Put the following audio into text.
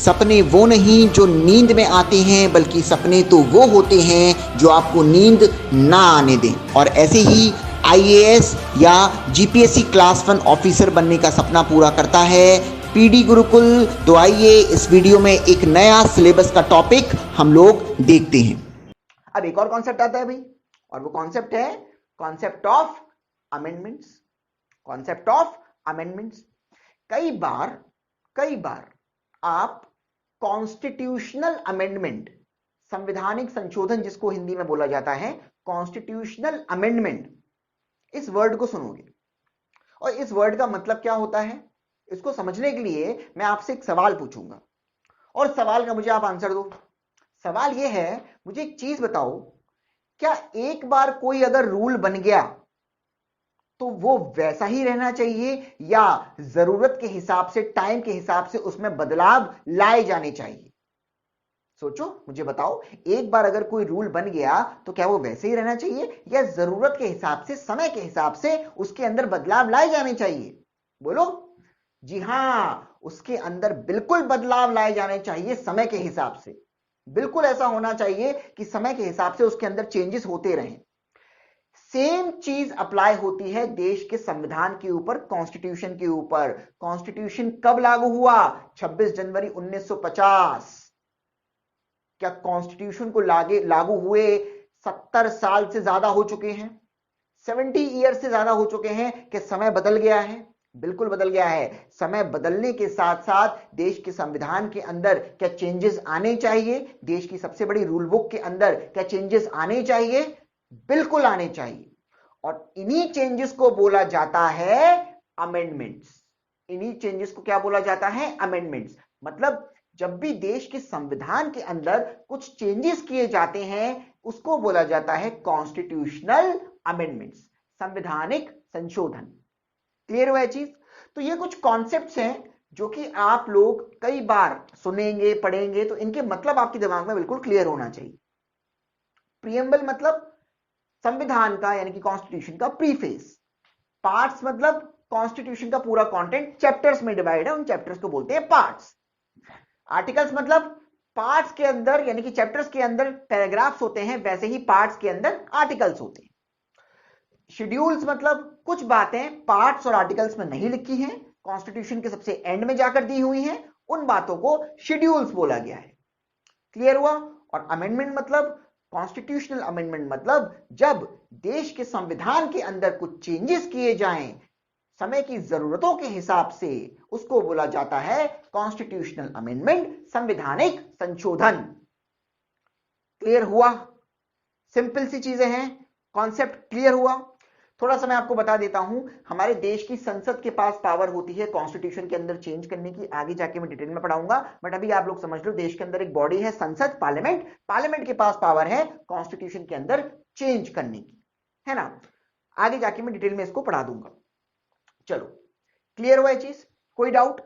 सपने वो नहीं जो नींद में आते हैं, बल्कि सपने तो वो होते हैं जो आपको नींद ना आने दें। और ऐसे ही आईएएस या जीपीएससी क्लास 1 ऑफिसर बनने का सपना पूरा करता है पीडी गुरुकुल। तो आइए इस वीडियो में एक नया सिलेबस का टॉपिक हम लोग देखते हैं। अब एक और कॉन्सेप्ट आता है भाई, और वो कॉन्सेप्ट है concept of amendments. Concept of amendments. कई बार आप कॉन्स्टिट्यूशनल अमेंडमेंट, संवैधानिक संशोधन जिसको हिंदी में बोला जाता है कॉन्स्टिट्यूशनल अमेंडमेंट, इस वर्ड को सुनोगे। और इस वर्ड का मतलब क्या होता है, इसको समझने के लिए मैं आपसे एक सवाल पूछूंगा और सवाल का मुझे आप आंसर दो। सवाल यह है, मुझे एक चीज बताओ, क्या एक बार कोई अगर रूल बन गया तो वो वैसा ही रहना चाहिए या जरूरत के हिसाब से, टाइम के हिसाब से उसमें बदलाव लाए जाने चाहिए? सोचो, मुझे बताओ, एक बार अगर कोई रूल बन गया तो क्या वो वैसे ही रहना चाहिए या जरूरत के हिसाब से, समय के हिसाब से उसके अंदर बदलाव लाए जाने चाहिए? बोलो। जी हां, उसके अंदर बिल्कुल बदलाव लाए जाने चाहिए समय के हिसाब से। बिल्कुल ऐसा होना चाहिए कि समय के हिसाब से उसके अंदर चेंजेस होते रहें। सेम चीज अप्लाई होती है देश के संविधान के ऊपर, कॉन्स्टिट्यूशन के ऊपर। कॉन्स्टिट्यूशन कब लागू हुआ? 26 जनवरी 1950। क्या कॉन्स्टिट्यूशन को लागू हुए 70 साल से ज्यादा हो चुके हैं? 70 ईयर से ज्यादा हो चुके हैं। कि समय बदल गया है? बिल्कुल बदल गया है। समय बदलने के साथ साथ देश के संविधान के अंदर क्या चेंजेस आने चाहिए? देश की सबसे बड़ी रूल बुक के अंदर क्या चेंजेस आने चाहिए? बिल्कुल आने चाहिए। और इन्हीं चेंजेस को बोला जाता है अमेंडमेंट्स। इन्हीं चेंजेस को क्या बोला जाता है? अमेंडमेंट्स। मतलब जब भी देश के संविधान के अंदर कुछ चेंजेस किए जाते हैं उसको बोला जाता है कॉन्स्टिट्यूशनल अमेंडमेंट्स, संवैधानिक संशोधन। क्लियर हुआ है चीज? तो ये कुछ कॉन्सेप्ट्स हैं जो कि आप लोग कई बार सुनेंगे, पढ़ेंगे, तो इनके मतलब आपके दिमाग में बिल्कुल क्लियर होना चाहिए। प्रियम्बल मतलब संविधान का, यानी कि कॉन्स्टिट्यूशन का प्रीफेस। पार्ट्स मतलब कॉन्स्टिट्यूशन का पूरा कंटेंट चैप्टर्स में डिवाइड है, उन चैप्टर्स को बोलते हैं पार्ट्स। आर्टिकल्स मतलब पार्ट्स के अंदर, यानी कि चैप्टर्स के अंदर पैराग्राफ्स होते हैं, वैसे ही पार्ट्स के अंदर आर्टिकल्स होते हैं। शेड्यूल्स मतलब कुछ बातें पार्ट्स और आर्टिकल्स में नहीं लिखी हैं, कॉन्स्टिट्यूशन के सबसे एंड में जाकर दी हुई हैं, उन बातों को शेड्यूल्स बोला गया है। क्लियर हुआ? और अमेंडमेंट मतलब, कॉन्स्टिट्यूशनल अमेंडमेंट मतलब जब देश के संविधान के अंदर कुछ चेंजेस किए जाएं समय की जरूरतों के हिसाब से, उसको बोला जाता है कॉन्स्टिट्यूशनल अमेंडमेंट, संवैधानिक संशोधन। क्लियर हुआ? सिंपल सी चीजें हैं, कॉन्सेप्ट क्लियर हुआ? थोड़ा सा मैं आपको बता देता हूं, हमारे देश की संसद के पास पावर होती है कॉन्स्टिट्यूशन के अंदर चेंज करने की। आगे जाके मैं डिटेल में पढ़ाऊंगा, बट अभी आप लोग समझ लो, देश के अंदर एक बॉडी है संसद, पार्लियामेंट। पार्लियामेंट के पास पावर है कॉन्स्टिट्यूशन के अंदर चेंज करने की, है ना? आगे जाके मैं डिटेल में इसको पढ़ा दूंगा। चलो, क्लियर हुआ ये चीज? कोई डाउट?